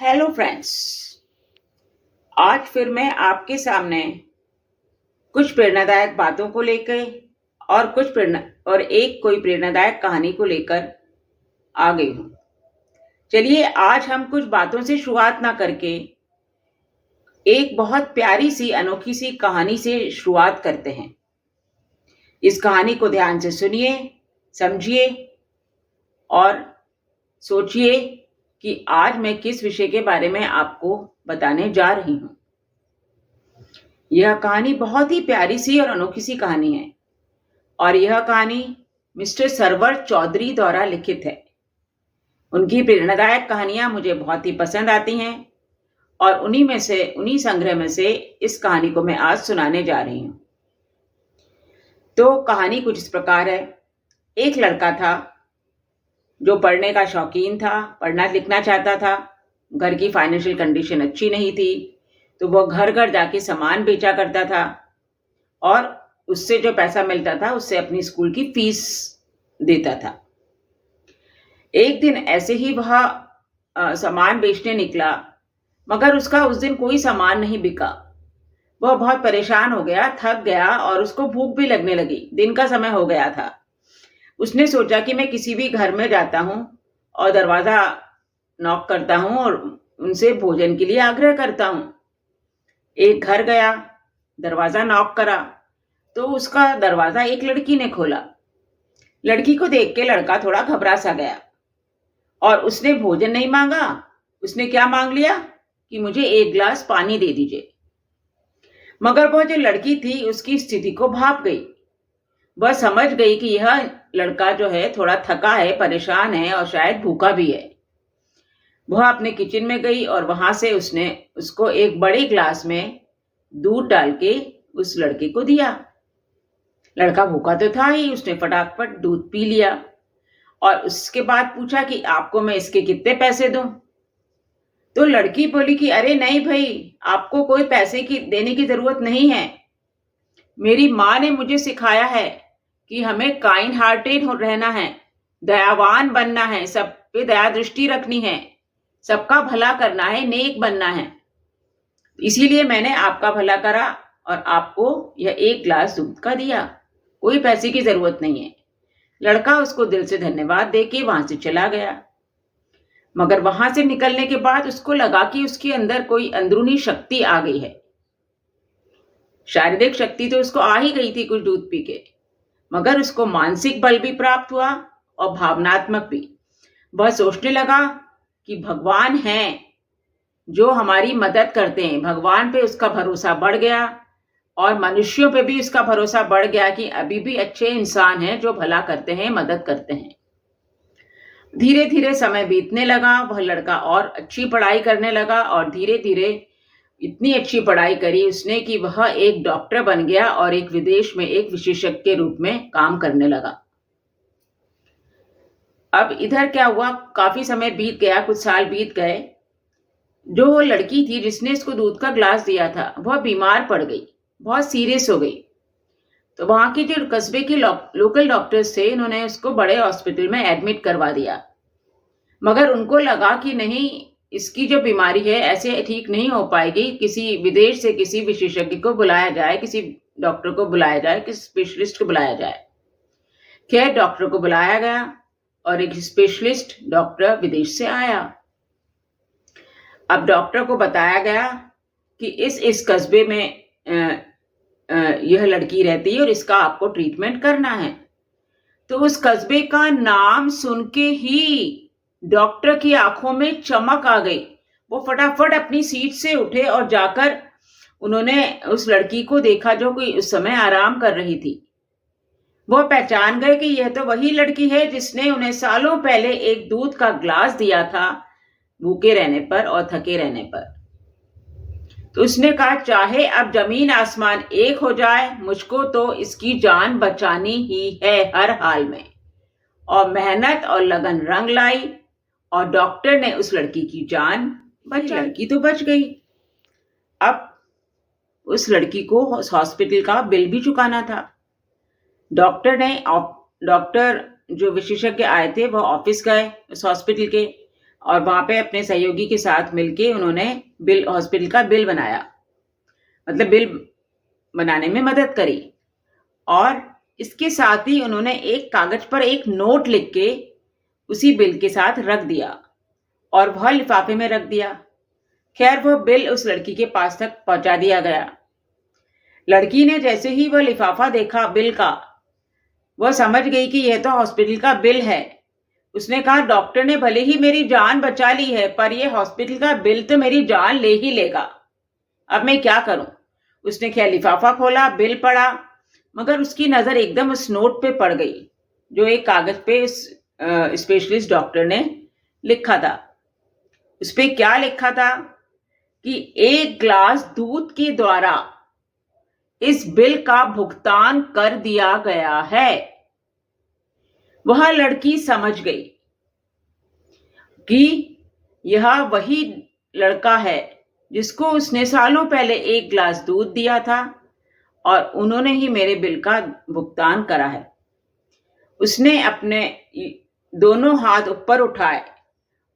Hello friends. आज फिर मैं आपके सामने कुछ प्रेरणादायक बातों को लेकर और एक कोई प्रेरणादायक कहानी को लेकर आ गई हूँ। चलिए आज हम कुछ बातों से शुरुआत ना करके एक बहुत प्यारी सी अनोखी सी कहानी से शुरुआत करते हैं। इस कहानी को ध्यान से सुनिए, समझिए और सोचिए कि आज मैं किस विषय के बारे में आपको बताने जा रही हूं। यह कहानी बहुत ही प्यारी सी और अनोखी सी कहानी है और यह कहानी मिस्टर सरवर चौधरी द्वारा लिखित है। उनकी प्रेरणादायक कहानियां मुझे बहुत ही पसंद आती हैं और उन्हीं संग्रह में से इस कहानी को मैं आज सुनाने जा रही हूं। तो कहानी कुछ इस प्रकार है। एक लड़का था जो पढ़ने का शौकीन था, पढ़ना लिखना चाहता था। घर की फाइनेंशियल कंडीशन अच्छी नहीं थी, तो वो घर घर जाके सामान बेचा करता था और उससे जो पैसा मिलता था उससे अपनी स्कूल की फीस देता था। एक दिन ऐसे ही वह सामान बेचने निकला, मगर उसका उस दिन कोई सामान नहीं बिका। वह बहुत परेशान हो गया, थक गया और उसको भूख भी लगने लगी। दिन का समय हो गया था। उसने सोचा कि मैं किसी भी घर में जाता हूं और दरवाजा नॉक करता हूं और उनसे भोजन के लिए आग्रह करता हूं। एक घर गया, दरवाजा नॉक करा तो उसका दरवाजा एक लड़की ने खोला। लड़की को देख के लड़का थोड़ा घबरा सा गया और उसने भोजन नहीं मांगा। उसने क्या मांग लिया कि मुझे एक गिलास पानी दे दीजिए। मगर वह जो लड़की थी उसकी स्थिति को भाप गई। वह समझ गई कि यह लड़का जो है थोड़ा थका है, परेशान है और शायद भूखा भी है। वह अपने किचन में गई और वहां से उसने उसको एक बड़े ग्लास में दूध डाल के उस लड़के को दिया। लड़का भूखा तो था ही, उसने फटाफट दूध पी लिया और उसके बाद पूछा कि आपको मैं इसके कितने पैसे दूं। तो लड़की बोली कि अरे नहीं भाई, आपको कोई पैसे की देने की जरूरत नहीं है। मेरी माँ ने मुझे सिखाया है कि हमें काइंड हार्टेड रहना है, दयावान बनना है, सब पे दया दृष्टि रखनी है, सबका भला करना है, नेक बनना है। इसीलिए मैंने आपका भला करा और आपको यह एक गिलास दूध का दिया। कोई पैसे की जरूरत नहीं है। लड़का उसको दिल से धन्यवाद देके वहां से चला गया। मगर वहां से निकलने के बाद उसको लगा कि उसके अंदर कोई अंदरूनी शक्ति आ गई है। शारीरिक शक्ति तो उसको आ ही गई थी कुछ दूध पी के, मगर उसको मानसिक बल भी प्राप्त हुआ और भावनात्मक भी। वह सोचने लगा कि भगवान हैं जो हमारी मदद करते हैं। भगवान पे उसका भरोसा बढ़ गया और मनुष्यों पे भी उसका भरोसा बढ़ गया कि अभी भी अच्छे इंसान हैं जो भला करते हैं, मदद करते हैं। धीरे धीरे समय बीतने लगा। वह लड़का और अच्छी पढ़ाई करने लगा और धीरे धीरे इतनी अच्छी पढ़ाई करी उसने कि वह एक डॉक्टर बन गया और एक विदेश में एक विशेषज्ञ के रूप में काम करने लगा। अब इधर क्या हुआ, काफी समय बीत गया, कुछ साल बीत गए। जो लड़की थी जिसने इसको दूध का ग्लास दिया था वह बीमार पड़ गई, बहुत सीरियस हो गई। तो वहां के जो कस्बे के लोकल डॉक्टर्स थे, इन्होंने उसको बड़े हॉस्पिटल में एडमिट करवा दिया। मगर उनको लगा कि नहीं, इसकी जो बीमारी है ऐसे ठीक नहीं हो पाएगी। किसी विदेश से किसी विशेषज्ञ को बुलाया जाए, किसी डॉक्टर को बुलाया जाए, किसी स्पेशलिस्ट को बुलाया जाए। खैर डॉक्टर को बुलाया गया और एक स्पेशलिस्ट डॉक्टर विदेश से आया। अब डॉक्टर को बताया गया कि इस कस्बे में यह लड़की रहती है और इसका आपको ट्रीटमेंट करना है। तो उस कस्बे का नाम सुन के ही डॉक्टर की आंखों में चमक आ गई। वो फटाफट अपनी सीट से उठे और जाकर उन्होंने उस लड़की को देखा जो कि उस समय आराम कर रही थी। वो पहचान गए कि यह तो वही लड़की है जिसने उन्हें सालों पहले एक दूध का ग्लास दिया था, भूखे रहने पर और थके रहने पर। तो उसने कहा, चाहे अब जमीन आसमान एक हो जाए, मुझको तो इसकी जान बचानी ही है हर हाल में। और मेहनत और लगन रंग लाई और डॉक्टर ने उस लड़की की जान बचाई। लड़की तो बच गई। अब उस लड़की को हॉस्पिटल का बिल भी चुकाना था। डॉक्टर जो विशेषज्ञ आए थे वह ऑफिस गए उस हॉस्पिटल के। और वहां पे अपने सहयोगी के साथ मिलके उन्होंने हॉस्पिटल का बिल बनाया, मतलब बिल बनाने में मदद करी। और इसके साथ ही उन्होंने एक कागज पर एक नोट लिख के उसी बिल के साथ रख दिया और वह लिफाफे में रख दिया। खैर वह बिल उस लड़की के पास तक पहुंचा दिया गया। लड़की ने जैसे ही वह लिफाफा देखा बिल का, वह समझ गई कि यह तो हॉस्पिटल का बिल है। उसने कहा, डॉक्टर ने भले ही मेरी जान बचा ली है, पर यह हॉस्पिटल का बिल तो मेरी जान ले ही लेगा। अब मैं क्या करूं? उसने क्या लिफाफा खोला, बिल पढ़ा, मगर उसकी नजर एकदम उस नोट पे पड़ गई जो एक कागज पे स्पेशलिस्ट डॉक्टर ने लिखा था। उस पे क्या लिखा था कि 1 ग्लास दूध के द्वारा इस बिल का भुगतान कर दिया गया है। वह लड़की समझ गई कि यह वही लड़का है जिसको उसने सालों पहले 1 ग्लास दूध दिया था और उन्होंने ही मेरे बिल का भुगतान करा है। उसने अपने दोनों हाथ ऊपर उठाए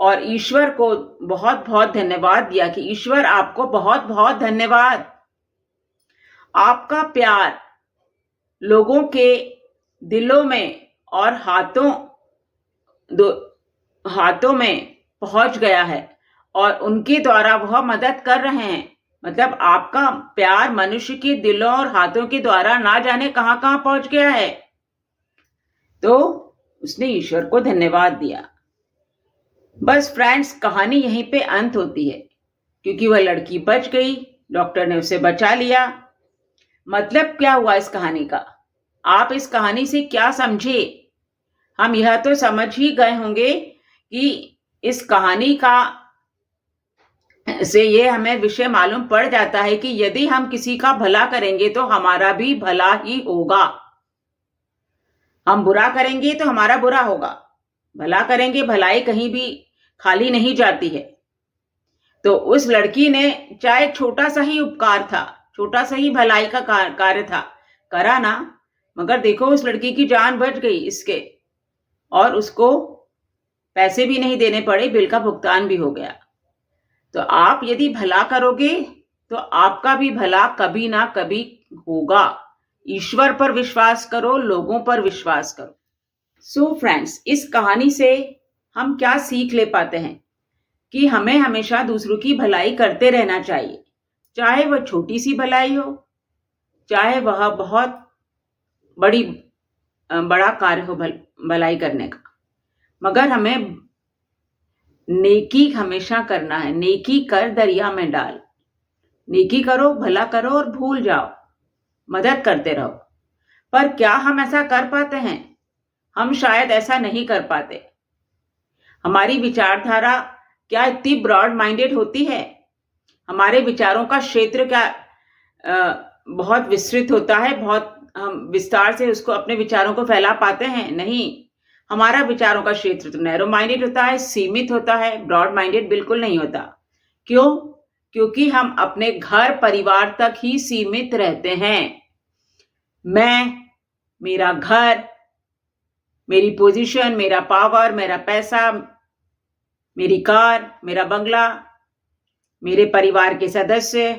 और ईश्वर को बहुत बहुत धन्यवाद दिया कि ईश्वर आपको बहुत बहुत धन्यवाद। आपका प्यार लोगों के दिलों में और हाथों में पहुंच गया है और उनके द्वारा वह मदद कर रहे हैं। मतलब आपका प्यार मनुष्य के दिलों और हाथों के द्वारा ना जाने कहां कहां पहुंच गया है। तो उसने ईश्वर को धन्यवाद दिया। बस फ्रेंड्स, कहानी यहीं पे अंत होती है, क्योंकि वह लड़की बच गई, डॉक्टर ने उसे बचा लिया। मतलब क्या हुआ इस कहानी का? आप इस कहानी से क्या समझे? हम यह तो समझ ही गए होंगे कि इस कहानी का से ये हमें विषय मालूम पड़ जाता है कि यदि हम किसी का भला करेंगे तो हमारा भी भला ही होगा। हम बुरा करेंगे तो हमारा बुरा होगा, भला करेंगे, भलाई कहीं भी खाली नहीं जाती है। तो उस लड़की ने चाहे छोटा सा ही उपकार था, छोटा सा ही भलाई का कार्य था, करा ना, मगर देखो उस लड़की की जान बच गई इसके, और उसको पैसे भी नहीं देने पड़े, बिल का भुगतान भी हो गया। तो आप यदि भला करोगे तो आपका भी भला कभी ना कभी होगा। ईश्वर पर विश्वास करो, लोगों पर विश्वास करो। सो फ्रेंड्स, इस कहानी से हम क्या सीख ले पाते हैं कि हमें हमेशा दूसरों की भलाई करते रहना चाहिए, चाहे वह छोटी सी भलाई हो, चाहे वह बहुत बड़ा कार्य हो भलाई करने का, मगर हमें नेकी हमेशा करना है। नेकी कर दरिया में डाल। नेकी करो, भला करो और भूल जाओ, मदद करते रहो। पर क्या हम ऐसा कर पाते हैं? हम शायद ऐसा नहीं कर पाते। हमारी विचारधारा क्या इतनी ब्रॉड माइंडेड होती है? हमारे विचारों का क्षेत्र क्या बहुत विस्तृत होता है? बहुत हम विस्तार से उसको, अपने विचारों को फैला पाते हैं? नहीं, हमारा विचारों का क्षेत्र तो नैरो माइंडेड होता है, सीमित होता है, ब्रॉड माइंडेड बिल्कुल नहीं होता। क्यों? क्योंकि हम अपने घर परिवार तक ही सीमित रहते हैं। मैं, मेरा घर, मेरी पोजीशन, मेरा पावर, मेरा पैसा, मेरी कार, मेरा बंगला, मेरे परिवार के सदस्य,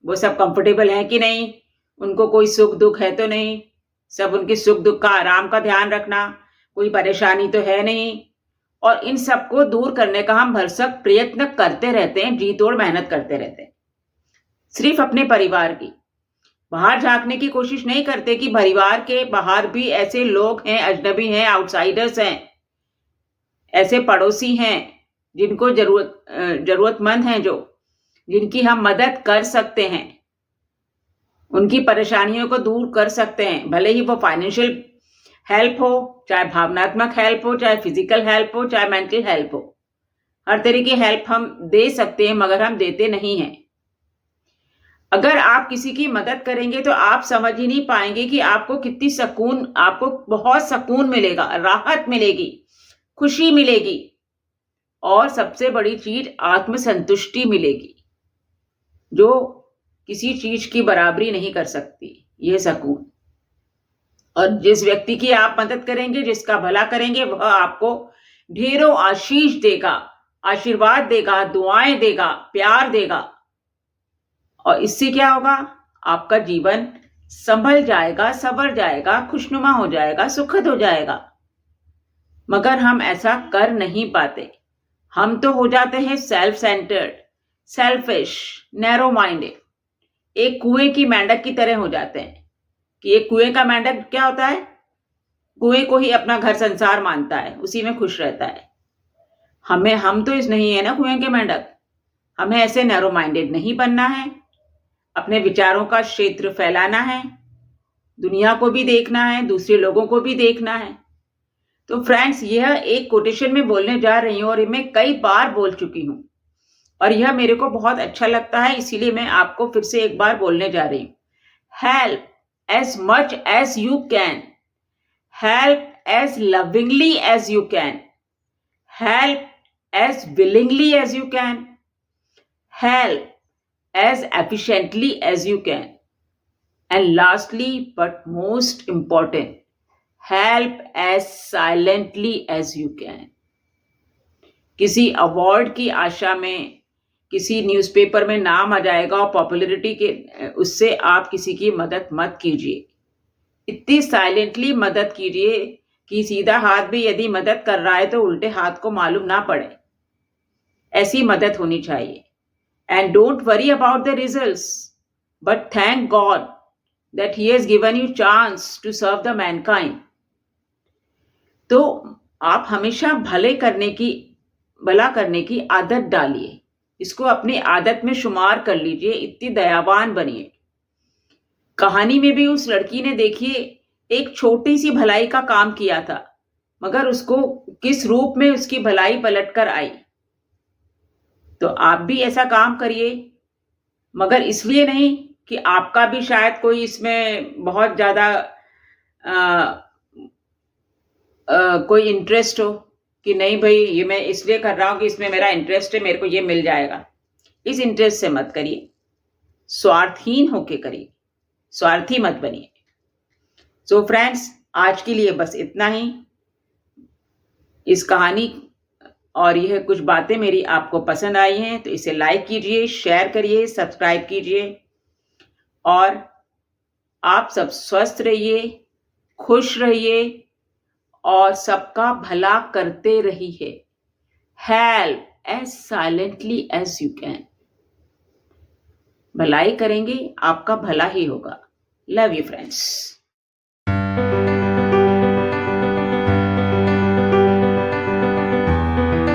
वो सब कंफर्टेबल हैं कि नहीं, उनको कोई सुख दुख है तो नहीं, सब उनके सुख दुख का, आराम का ध्यान रखना, कोई परेशानी तो है नहीं। और इन सबको दूर करने का हम भरसक प्रयत्न करते रहते हैं, जी तोड़ मेहनत करते रहते हैं, सिर्फ अपने परिवार की। बाहर झांकने की कोशिश नहीं करते कि परिवार के बाहर भी ऐसे लोग हैं, अजनबी हैं, आउटसाइडर्स हैं, ऐसे पड़ोसी हैं जिनको जरूरतमंद हैं, जिनकी हम मदद कर सकते हैं, उनकी परेशानियों को दूर कर सकते हैं। भले ही वो फाइनेंशियल हेल्प हो, चाहे भावनात्मक हेल्प हो, चाहे फिजिकल हेल्प हो, चाहे मेंटल हेल्प हो, हर तरह की हेल्प हम दे सकते हैं, मगर हम देते नहीं हैं। अगर आप किसी की मदद करेंगे तो आप समझ ही नहीं पाएंगे कि आपको कितनी सुकून, आपको बहुत सुकून मिलेगा, राहत मिलेगी, खुशी मिलेगी, और सबसे बड़ी चीज आत्मसंतुष्टि मिलेगी, जो किसी चीज की बराबरी नहीं कर सकती, यह सुकून। और जिस व्यक्ति की आप मदद करेंगे, जिसका भला करेंगे, वह आपको ढेरों आशीष देगा, आशीर्वाद देगा, दुआएं देगा, प्यार देगा। और इससे क्या होगा? आपका जीवन संभल जाएगा, संवर जाएगा, खुशनुमा हो जाएगा, सुखद हो जाएगा। मगर हम ऐसा कर नहीं पाते। हम तो हो जाते हैं self centred, selfish, narrow minded, एक कुएं की मेंढक की तरह हो जाते हैं। कि एक कुएं का मेंढक क्या होता है? कुएं को ही अपना घर संसार मानता है, उसी में खुश रहता है। हम तो इस नहीं है ना कुएं के मेंढक। हमें ऐसे नैरो माइंडेड नहीं बनना है। अपने विचारों का क्षेत्र फैलाना है, दुनिया को भी देखना है, दूसरे लोगों को भी देखना है। तो फ्रेंड्स, यह एक कोटेशन में बोलने जा रही हूं और मैं कई बार बोल चुकी हूं और यह मेरे को बहुत अच्छा लगता है, इसीलिए मैं आपको फिर से एक बार बोलने जा रही हूं। Help as much as you can, help as lovingly as you can, help as willingly as you can, help as efficiently as you can, and lastly but most important, help as silently as you can. किसी award की आशा में, किसी newspaper में नाम आ जाएगा और popularity के उससे आप किसी की मदद मत कीजिए। इतनी साइलेंटली मदद कीजिए कि सीधा हाथ भी यदि मदद कर रहा है तो उल्टे हाथ को मालूम ना पड़े। ऐसी मदद होनी चाहिए। And don't worry about the results, but thank God that he has given you chance to serve the mankind. तो आप हमेशा भला करने की आदत डालिए, इसको अपनी आदत में शुमार कर लीजिए, इतनी दयावान बनिए। कहानी में भी उस लड़की ने देखिए एक छोटी सी भलाई का काम किया था, मगर उसको किस रूप में उसकी भलाई पलट कर आई। तो आप भी ऐसा काम करिए, मगर इसलिए नहीं कि आपका भी शायद कोई इसमें बहुत ज्यादा कोई इंटरेस्ट हो कि नहीं भाई ये मैं इसलिए कर रहा हूं कि इसमें मेरा इंटरेस्ट है, मेरे को ये मिल जाएगा। इस इंटरेस्ट से मत करिए, स्वार्थहीन होके करिए, स्वार्थी मत बनिए। सो फ्रेंड्स, आज के लिए बस इतना ही। इस कहानी और यह कुछ बातें मेरी आपको पसंद आई हैं तो इसे लाइक कीजिए, शेयर करिए, सब्सक्राइब कीजिए और आप सब स्वस्थ रहिए, खुश रहिए और सबका भला करते रहिए। Help as silently as you can. भलाई करेंगे, आपका भला ही होगा। Love you friends.